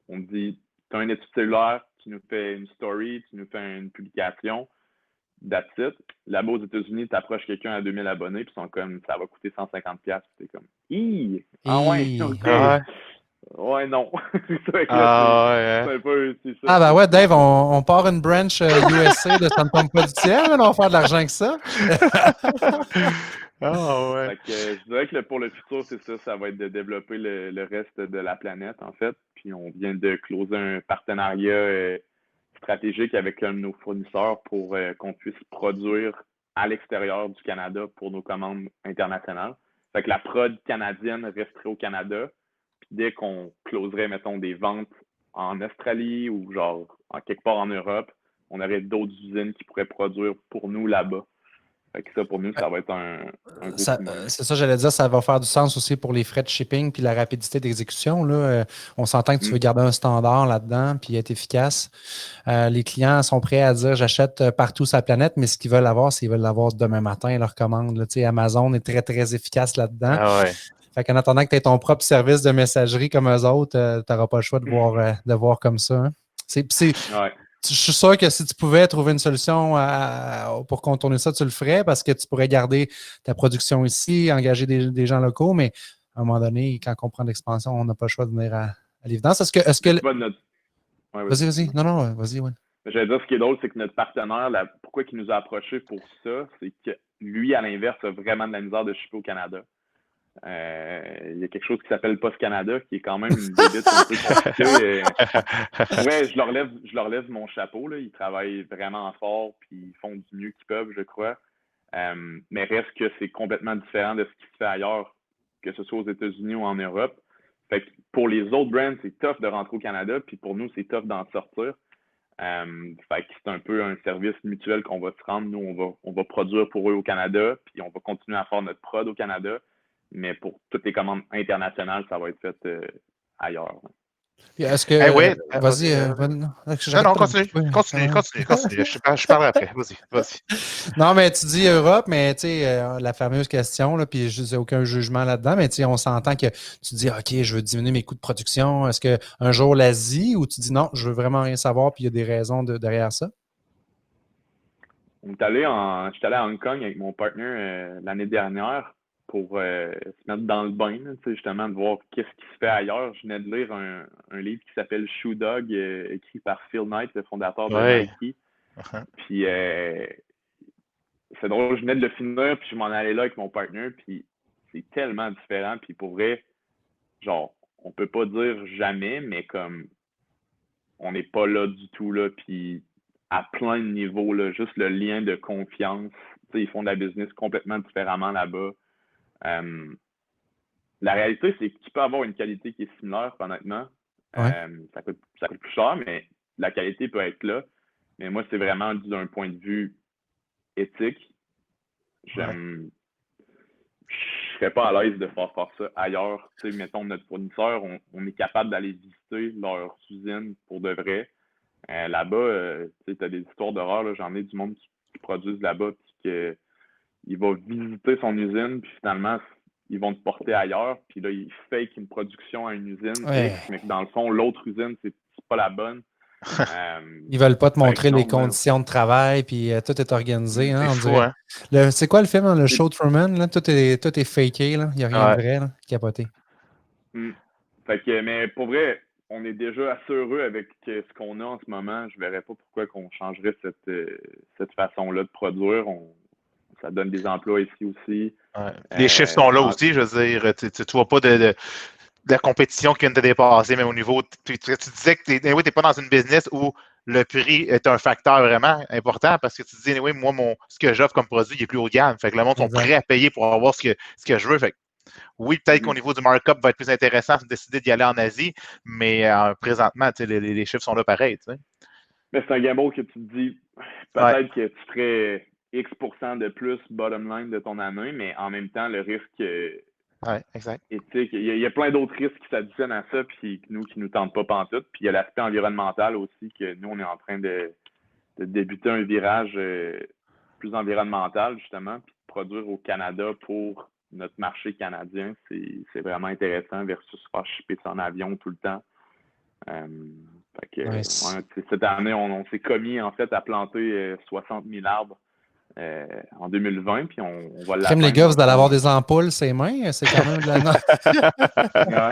[SPEAKER 3] On dit, tu as un étui cellulaire, tu nous fais une story, tu nous fais une publication, that's it. Là-bas, aux États-Unis, tu approches quelqu'un à 2000 abonnés, puis ils sont comme, ça va coûter 150$, puis t'es comme, hi! Ah ouais, ok. Ouais, non. C'est ça, c'est un peu, c'est ça.
[SPEAKER 1] Ah ben ouais, Dave, on part une branch USA de ça ne tombe pas du ciel, on va faire de l'argent que ça.
[SPEAKER 3] Fait que, je dirais que pour le futur, c'est ça va être de développer le reste de la planète, en fait. Puis on vient de closer un partenariat stratégique avec un de nos fournisseurs pour qu'on puisse produire à l'extérieur du Canada pour nos commandes internationales. Fait que la prod canadienne resterait au Canada. Puis dès qu'on closerait, mettons, des ventes en Australie ou genre en quelque part en Europe, on aurait d'autres usines qui pourraient produire pour nous là-bas. Fait que ça, pour nous, ça va être un gros coup de main.
[SPEAKER 1] C'est ça, j'allais dire, ça va faire du sens aussi pour les frais de shipping puis la rapidité d'exécution. Là. On s'entend que tu veux garder un standard là-dedans puis être efficace. Les clients sont prêts à dire j'achète partout sur la planète, mais ce qu'ils veulent avoir, c'est qu'ils veulent l'avoir demain matin, leur commande. Là. Amazon est très, très efficace là-dedans.
[SPEAKER 2] Ah ouais.
[SPEAKER 1] Fait qu'en attendant que tu aies ton propre service de messagerie comme eux autres, tu n'auras pas le choix de voir comme ça. Hein.
[SPEAKER 3] Ouais.
[SPEAKER 1] Je suis sûr que si tu pouvais trouver une solution pour contourner ça, tu le ferais parce que tu pourrais garder ta production ici, engager des gens locaux, mais à un moment donné, quand on prend l'expansion, on n'a pas le choix de venir à l'évidence. Vas-y. Non, vas-y, ouais.
[SPEAKER 3] J'allais dire, ce qui est drôle, c'est que notre partenaire, pourquoi il nous a approchés pour ça, c'est que lui, à l'inverse, a vraiment de la misère de shipper au Canada. Il y a quelque chose qui s'appelle Post Canada, qui est quand même une débite un peu compliquée. Ouais, je leur lève mon chapeau. Là. Ils travaillent vraiment fort, puis ils font du mieux qu'ils peuvent, je crois. Mais reste que c'est complètement différent de ce qui se fait ailleurs, que ce soit aux États-Unis ou en Europe. Fait que pour les autres brands, c'est tough de rentrer au Canada, puis pour nous, c'est tough d'en sortir. Fait que c'est un peu un service mutuel qu'on va se rendre. Nous, on va produire pour eux au Canada, puis on va continuer à faire notre prod au Canada. Mais pour toutes les commandes internationales, ça va être fait ailleurs.
[SPEAKER 1] Est-ce que. Vas-y.
[SPEAKER 2] Non, continue. Je parlerai après. Vas-y.
[SPEAKER 1] Non, mais tu dis Europe, mais tu sais, la fameuse question, là, puis je n'ai aucun jugement là-dedans, mais tu sais, on s'entend que tu dis, OK, je veux diminuer mes coûts de production. Est-ce qu'un jour l'Asie, ou tu dis non, je veux vraiment rien savoir, puis il y a des raisons derrière ça?
[SPEAKER 3] Je suis allé à Hong Kong avec mon partner l'année dernière pour se mettre dans le bain, justement, de voir qu'est-ce qui se fait ailleurs. Je venais de lire un livre qui s'appelle Shoe Dog, écrit par Phil Knight, le fondateur de Nike. Puis, c'est drôle, je venais de le finir, puis je m'en allais là avec mon partner, puis c'est tellement différent. Puis pour vrai, genre, on peut pas dire jamais, mais comme, on n'est pas là du tout, là, puis à plein de niveaux, là, juste le lien de confiance. Ils font de la business complètement différemment là-bas. La réalité, c'est que tu peux avoir une qualité qui est similaire, honnêtement.
[SPEAKER 1] Ouais.
[SPEAKER 3] Ça coûte plus cher, mais la qualité peut être là. Mais moi, c'est vraiment d'un point de vue éthique. Je serais pas à l'aise de faire ça ailleurs. Tu sais, mettons, notre fournisseur, on est capable d'aller visiter leur usine pour de vrai. Là-bas, tu as des histoires d'horreur. Là. J'en ai du monde qui produisent là-bas, puis il va visiter son usine, puis finalement, ils vont te porter ailleurs, puis là, ils fake une production à une usine X, mais que dans le fond, l'autre usine, c'est pas la bonne.
[SPEAKER 1] Ils veulent pas te montrer les conditions de travail, puis tout est organisé. Hein,
[SPEAKER 2] c'est fou, hein?
[SPEAKER 1] C'est quoi le film, le show Truman? Là? Tout est faké, là. Il n'y a rien de vrai, là. Capoté.
[SPEAKER 3] Fait que, mais pour vrai, on est déjà assez heureux avec ce qu'on a en ce moment. Je verrais pas pourquoi qu'on changerait cette façon-là de produire. Ça donne des emplois ici aussi.
[SPEAKER 2] Ouais. Les chiffres sont là aussi, je veux dire. Tu vois pas de la compétition qui vient de te dépasser, même au niveau. Tu disais que tu n'es pas dans une business où le prix est un facteur vraiment important parce que tu dis, moi, ce que j'offre comme produit, il est plus haut de gamme. Fait que le monde sont prêts à payer pour avoir ce que je veux. Fait que, oui, peut-être qu'au niveau du markup va être plus intéressant de décider d'y aller en Asie, mais présentement, les chiffres sont là pareil.
[SPEAKER 3] Mais c'est un gamble que tu te dis, peut-être que tu ferais X% de plus bottom line de ton année, mais en même temps, le risque
[SPEAKER 2] Ouais, exact.
[SPEAKER 3] éthique, il y a plein d'autres risques qui s'additionnent à ça, puis qui nous tentent pas pantoute. Puis il y a l'aspect environnemental aussi, que nous, on est en train de débuter un virage plus environnemental, justement, puis de produire au Canada pour notre marché canadien. C'est vraiment intéressant versus faire shipper ça en avion tout le temps. Fait que,
[SPEAKER 1] Nice.
[SPEAKER 3] cette année, on s'est commis en fait à planter 60 000 arbres en 2020, puis on va
[SPEAKER 1] Crème,
[SPEAKER 3] l'atteindre.
[SPEAKER 1] les gars, vous allez avoir
[SPEAKER 3] dans le
[SPEAKER 1] des ampoules, ses mains. C'est quand même de la.
[SPEAKER 3] fond. Ouais.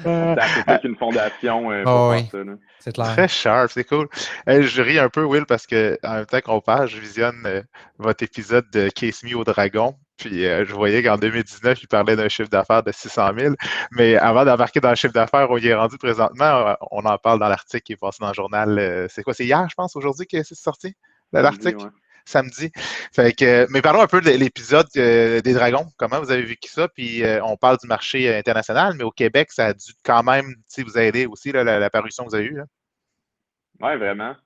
[SPEAKER 3] On s'est associé avec une fondation pour
[SPEAKER 1] Oh,
[SPEAKER 3] faire
[SPEAKER 1] oui,
[SPEAKER 3] ça. Là.
[SPEAKER 1] c'est clair.
[SPEAKER 2] Très sharp, c'est cool. Je ris un peu, Will, parce que en même temps qu'on parle, je visionne votre épisode de Case Me au Dragon. Puis je voyais qu'en 2019, il parlait d'un chiffre d'affaires de 600 000. Mais avant d'embarquer dans le chiffre d'affaires où il est rendu présentement, on en parle dans l'article qui est passé dans le journal. C'est quoi? C'est hier, je pense, aujourd'hui que c'est sorti, l'article?
[SPEAKER 3] Ouais.
[SPEAKER 2] Samedi. Fait que, mais parlons un peu de l'épisode des Dragons. Comment vous avez vécu ça? Puis on parle du marché international, mais au Québec, ça a dû quand même vous aider aussi, là, la parution que vous avez eue. Là.
[SPEAKER 3] Ouais, vraiment.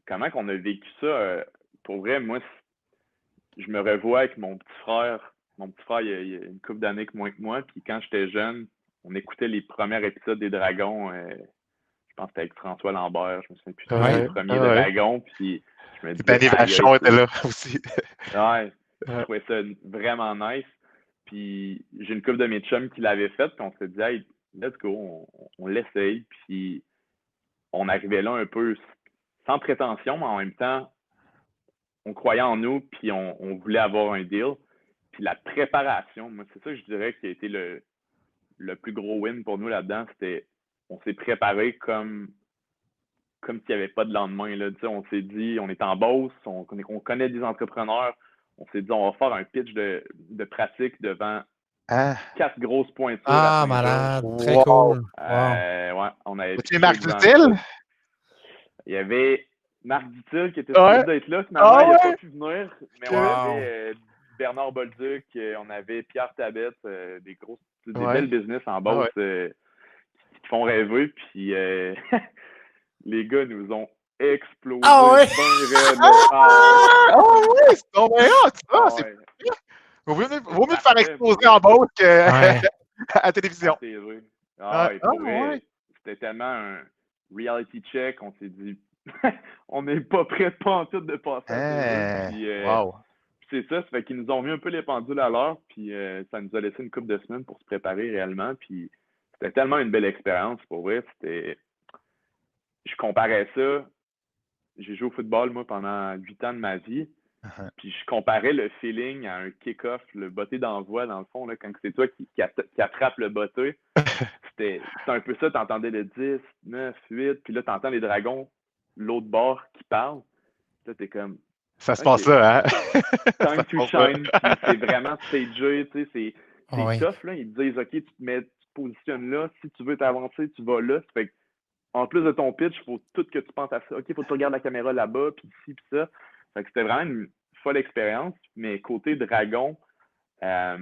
[SPEAKER 3] Comment qu'on a vécu ça? Pour vrai, moi, je me revois avec mon petit frère. Mon petit frère, il y a une couple d'années moins que moi. Puis quand j'étais jeune, on écoutait les premiers épisodes des Dragons. Je pense que c'était avec François Lambert. Je me souviens plus trop
[SPEAKER 1] Ouais.
[SPEAKER 3] des premiers Dragons. Puis je me
[SPEAKER 2] Puis
[SPEAKER 3] disais,
[SPEAKER 2] Danny Vachon était là aussi.
[SPEAKER 3] Ouais, je trouvais ça vraiment nice. Puis j'ai une couple de mes chums qui l'avaient fait. Puis on s'est dit, hey, let's go, on l'essaye. Puis on arrivait là un peu sans prétention, mais en même temps, on croyait en nous, puis on voulait avoir un deal. Puis la préparation, moi, c'est ça que je dirais qui a été le plus gros win pour nous là-dedans. C'était, on s'est préparé comme s'il n'y avait pas de lendemain. Là. On s'est dit, on est en Beauce, on connaît des entrepreneurs. On s'est dit, on va faire un pitch de pratique devant 4 grosses pointures à
[SPEAKER 1] Malade.
[SPEAKER 3] Saint-Georges.
[SPEAKER 1] Très cool. Wow.
[SPEAKER 3] Ouais, on avait
[SPEAKER 2] Tu es Marc Dutil?
[SPEAKER 3] Il y avait Marc Dutil qui était
[SPEAKER 2] Ouais.
[SPEAKER 3] supposé d'être là. Finalement, il n'a pas pu venir. Mais
[SPEAKER 1] Wow.
[SPEAKER 3] on avait Bernard Bolduc, on avait Pierre Tabette, des belles business en Beauce qui font rêver. Puis les gars nous ont explosé.
[SPEAKER 1] Ouais.
[SPEAKER 2] Oui, c'est ton meilleur, Vaut mieux te faire exploser en Beauce qu'à la télévision.
[SPEAKER 3] C'était tellement un reality check. On s'est dit, on n'est pas prêt pas en tout de passer à TV. Puis c'est ça fait qu'ils nous ont mis un peu les pendules à l'heure. Puis ça nous a laissé une couple de semaines pour se préparer réellement. Puis c'était tellement une belle expérience pour vrai. Je comparais ça. J'ai joué au football, moi, pendant 8 ans de ma vie. Puis je comparais le feeling à un kick-off, le botté d'envoi, dans le fond, là, quand c'est toi qui attrape le botté. C'est un peu ça, t'entendais le 10, 9, 8, puis là, t'entends les dragons, l'autre bord qui parle. Là, t'es comme...
[SPEAKER 2] Ça se passe là, hein?
[SPEAKER 3] Time to shine, puis c'est vraiment stagé, tu sais, c'est tough, là. Ils te disent, OK, tu te positionnes là, si tu veux t'avancer, tu vas là. Ça fait que, en plus de ton pitch, il faut tout que tu penses à ça. OK, il faut que tu regardes la caméra là-bas, puis ici, puis ça. Fait que c'était vraiment une folle expérience. Mais côté dragon, ça a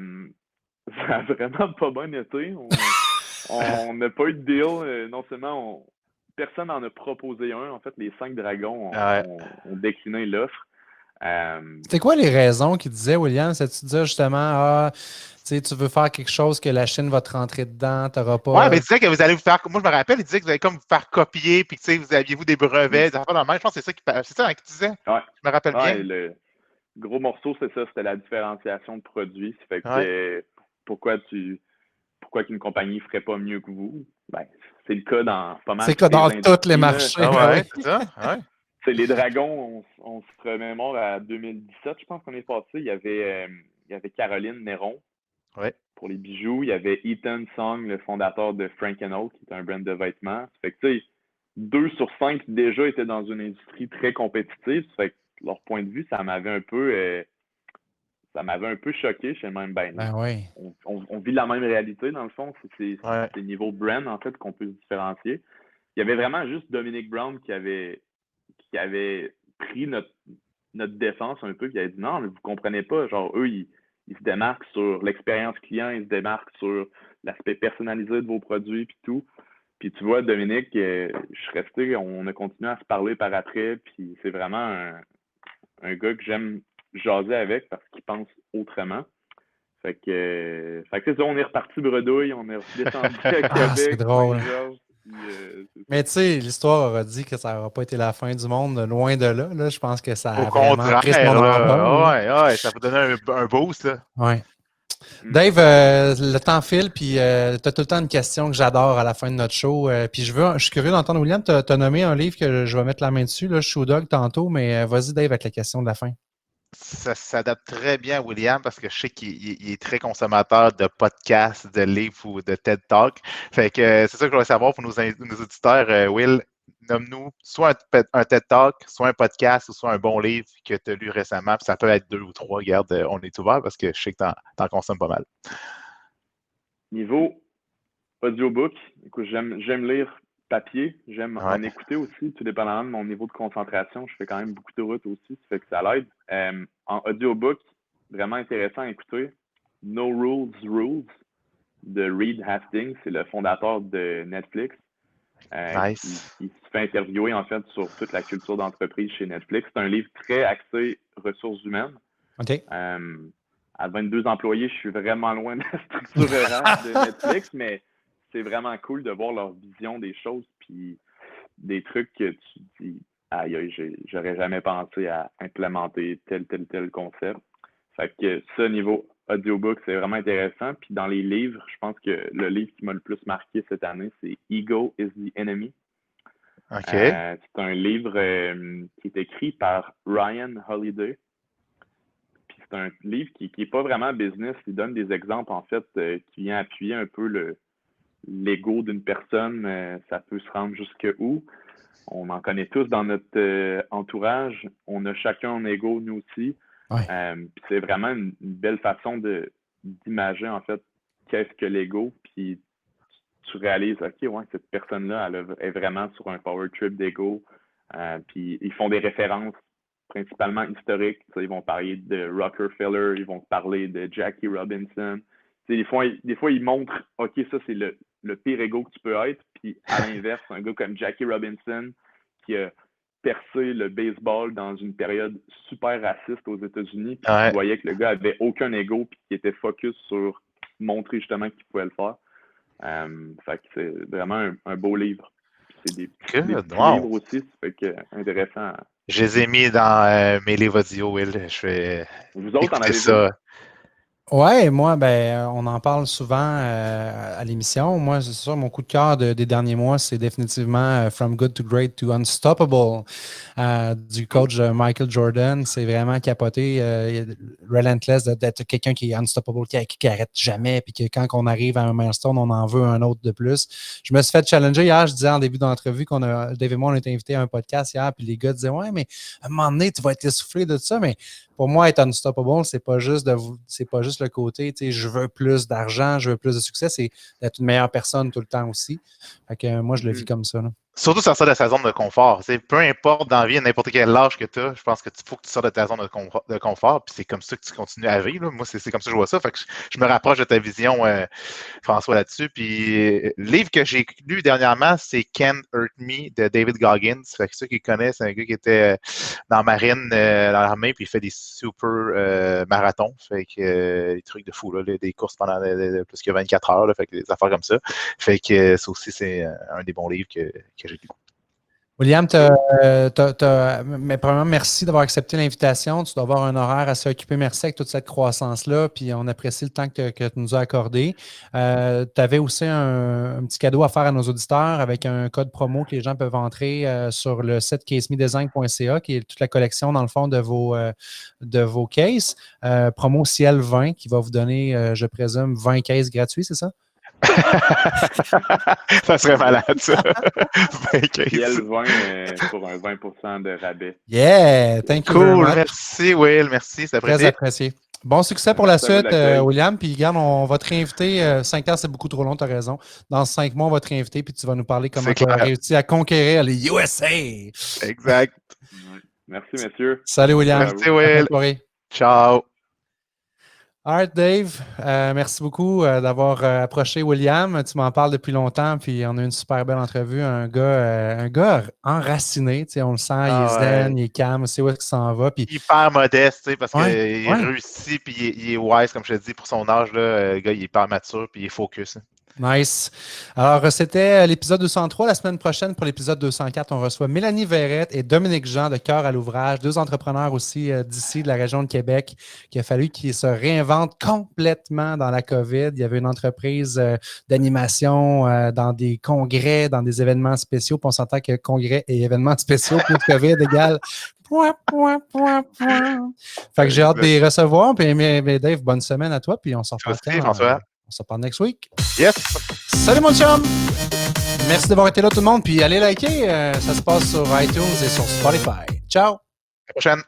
[SPEAKER 3] vraiment pas bien été. On n'a pas eu de deal. Non seulement personne n'en a proposé un. En fait, les 5 dragons ont décliné l'offre.
[SPEAKER 1] C'était quoi les raisons qu'il disait, William? C'est-tu dire justement, tu veux faire quelque chose que la Chine va te rentrer dedans, tu n'auras pas.
[SPEAKER 2] Ouais, mais il disait que vous allez vous faire. Moi, je me rappelle, il disait que vous allez comme vous faire copier, puis vous aviez-vous des brevets, des affaires dans le même. Je pense que c'est ça qu'il disait.
[SPEAKER 3] Ouais.
[SPEAKER 2] Je me rappelle bien.
[SPEAKER 3] Le gros morceau, c'est ça, c'était la différenciation de produits. Ça fait que pourquoi qu'une compagnie ne ferait pas mieux que vous? Ben, c'est le cas dans pas mal.
[SPEAKER 1] C'est le cas dans tous les marchés.
[SPEAKER 2] C'est ça.
[SPEAKER 3] Les dragons, on se remémore à 2017, je pense qu'on est passé. Il y avait Caroline Néron pour les bijoux. Il y avait Ethan Song, le fondateur de Frank & Oak, qui est un brand de vêtements. Ça fait que, tu sais, 2 sur 5 déjà étaient dans une industrie très compétitive. Ça fait que leur point de vue, ça m'avait un peu choqué. Je sais même, on vit la même réalité, dans le fond. C'est niveau brand, en fait, qu'on peut se différencier. Il y avait vraiment juste Dominic Brown qui avait pris notre défense un peu, qui avait dit non, mais vous comprenez pas. Genre, eux, ils se démarquent sur l'expérience client, ils se démarquent sur l'aspect personnalisé de vos produits, puis tout. Puis tu vois, Dominique, je suis resté, on a continué à se parler par après, puis c'est vraiment un gars que j'aime jaser avec parce qu'il pense autrement. Fait que c'est ça, on est reparti bredouille, on est descendu à Québec,
[SPEAKER 1] c'est drôle.
[SPEAKER 3] Saint-Georges.
[SPEAKER 1] Mais tu sais, l'histoire aura dit que ça n'aura pas été la fin du monde, loin de là. Là. Je pense que ça
[SPEAKER 2] Au
[SPEAKER 1] a vraiment pris ce
[SPEAKER 2] contraire,
[SPEAKER 1] monde en
[SPEAKER 2] là. Ouais, ça vous donner un boost, là.
[SPEAKER 1] Ouais. Dave, le temps file, puis tu as tout le temps une question que j'adore à la fin de notre show. Puis je suis curieux d'entendre, William, tu as nommé un livre que je vais mettre la main dessus, là, Shoe Dog, tantôt, mais vas-y, Dave, avec la question de la fin.
[SPEAKER 2] Ça s'adapte très bien à William parce que je sais qu'il est très consommateur de podcasts, de livres ou de TED Talk. Fait que c'est ça que je voudrais savoir pour nos auditeurs. Will, nomme-nous soit un TED Talk, soit un podcast ou soit un bon livre que tu as lu récemment. Puis ça peut être 2 ou 3. Regarde, on est ouvert parce que je sais que tu en consommes pas mal.
[SPEAKER 3] Niveau audiobook, écoute, j'aime lire papier, j'aime en écouter aussi, tout dépendamment de mon niveau de concentration. Je fais quand même beaucoup de routes aussi, ça fait que ça l'aide. En audiobook, vraiment intéressant à écouter, No Rules Rules de Reed Hastings, c'est le fondateur de Netflix.
[SPEAKER 2] Nice.
[SPEAKER 3] Qui se fait interviewer en fait sur toute la culture d'entreprise chez Netflix. C'est un livre très axé ressources humaines.
[SPEAKER 1] OK.
[SPEAKER 3] À 22 employés, je suis vraiment loin de la structure RH de Netflix, mais c'est vraiment cool de voir leur vision des choses, puis des trucs que tu dis, aïe, j'aurais jamais pensé à implémenter tel concept. Fait que ça, niveau audiobook, c'est vraiment intéressant. Puis dans les livres, je pense que le livre qui m'a le plus marqué cette année, c'est Ego is the Enemy.
[SPEAKER 2] OK.
[SPEAKER 3] C'est un livre qui est écrit par Ryan Holiday. C'est un livre qui n'est pas vraiment business. Il donne des exemples, en fait, qui vient appuyer un peu l'ego d'une personne. Ça peut se rendre jusqu'où. On en connaît tous dans notre entourage. On a chacun un ego, nous aussi.
[SPEAKER 1] Ouais.
[SPEAKER 3] C'est vraiment une belle façon d'imager, en fait, qu'est-ce que l'ego. Puis tu réalises, OK, ouais, cette personne-là, elle est vraiment sur un power trip d'ego. Puis ils font des références principalement historiques. Ils vont parler de Rockefeller, ils vont parler de Jackie Robinson. Des fois, ils montrent, OK, ça, c'est le pire ego que tu peux être. Puis à l'inverse, un gars comme Jackie Robinson qui a percé le baseball dans une période super raciste aux États-Unis. Puis tu voyais que le gars avait aucun ego puis qu'il était focus sur montrer justement qu'il pouvait le faire. Fait que c'est vraiment un beau livre. C'est des petits livres aussi, ça fait que intéressant.
[SPEAKER 2] Je les ai mis dans mes livres audio, Will. Je vais
[SPEAKER 3] Vous autres en avez
[SPEAKER 2] ça.
[SPEAKER 1] Ouais, moi, on en parle souvent à l'émission. Moi, c'est sûr, mon coup de cœur des derniers mois, c'est définitivement From Good to Great to Unstoppable du coach Michael Jordan. C'est vraiment capoté, relentless, d'être quelqu'un qui est unstoppable, qui arrête jamais, puis que quand on arrive à un milestone, on en veut un autre de plus. Je me suis fait challenger hier, je disais en début d'entrevue Dave et moi, on a été invités à un podcast hier, puis les gars disaient, ouais, mais à un moment donné, tu vas être essoufflé de ça, mais pour moi, être unstoppable, c'est pas juste le côté, tu sais, je veux plus d'argent, je veux plus de succès, c'est d'être une meilleure personne tout le temps aussi. Fait que moi, je le vis comme ça. Là.
[SPEAKER 2] Surtout sortir de sa zone de confort. T'sais, peu importe dans la vie, à n'importe quel âge que tu as, je pense que faut que tu sortes de ta zone de confort, puis c'est comme ça que tu continues à vivre. Là. Moi, c'est comme ça que je vois ça. Fait que je me rapproche de ta vision, François, là-dessus. Puis le livre que j'ai lu dernièrement, c'est Can't Hurt Me de David Goggins. Fait que ceux qui connaissent, c'est un gars qui était dans la marine, dans l'armée, puis il fait des super marathons. Fait que des trucs de fou, là, des courses pendant plus que 24 heures. Là, fait que des affaires comme ça. Fait que ça aussi, c'est un des bons livres que j'ai lu.
[SPEAKER 1] William, mais premièrement, merci d'avoir accepté l'invitation. Tu dois avoir un horaire assez occupé. Merci avec toute cette croissance-là. Puis on apprécie le temps que tu nous as accordé. Tu avais aussi un petit cadeau à faire à nos auditeurs avec un code promo que les gens peuvent entrer sur le site casemedesign.ca, qui est toute la collection, dans le fond, de vos cases. Promo Ciel 20 qui va vous donner, je présume, 20 cases gratuits, c'est ça?
[SPEAKER 2] Ça serait malade, ça.
[SPEAKER 3] Il y a le 20 pour un 20% de rabais.
[SPEAKER 1] Yeah! Thank you
[SPEAKER 2] cool,
[SPEAKER 1] very much.
[SPEAKER 2] Merci, Will. Merci, c'est
[SPEAKER 1] très apprécié. Bon succès pour la suite, William. Puis, regarde, on va te réinviter. 5 ans, c'est beaucoup trop long, tu as raison. Dans 5 mois, on va te réinviter, puis tu vas nous parler comment tu as réussi à conquérir les USA.
[SPEAKER 2] Exact.
[SPEAKER 3] Merci, messieurs.
[SPEAKER 1] Salut, William.
[SPEAKER 2] Merci, Will.
[SPEAKER 1] Bonne soirée.
[SPEAKER 2] Ciao.
[SPEAKER 1] All right, Dave. Merci beaucoup d'avoir approché William. Tu m'en parles depuis longtemps, puis on a eu une super belle entrevue. Un gars enraciné, on le sent, il est zen, il est calme, c'est où est-ce qu'il s'en va. Puis...
[SPEAKER 2] Hyper modeste, parce qu'il
[SPEAKER 1] ouais.
[SPEAKER 2] réussit, puis il est wise, comme je te dis, pour son âge. Là, le gars, il est hyper mature, puis il est focus.
[SPEAKER 1] Nice. Alors, c'était l'épisode 203. La semaine prochaine, pour l'épisode 204, on reçoit Mélanie Verrette et Dominique Jean de Cœur à l'ouvrage, 2 entrepreneurs aussi d'ici, de la région de Québec, qu'il a fallu qu'ils se réinventent complètement dans la COVID. Il y avait une entreprise d'animation dans des congrès, dans des événements spéciaux. Puis on s'entend que congrès et événements spéciaux pour COVID égale... Fait que j'ai hâte de les recevoir. Puis, mais Dave, bonne semaine à toi. Puis on s'en reparle. On se parle next week.
[SPEAKER 2] Yes.
[SPEAKER 1] Salut mon chum! Merci d'avoir été là tout le monde. Puis allez liker. Ça se passe sur iTunes et sur Spotify. Ciao!
[SPEAKER 2] À la prochaine.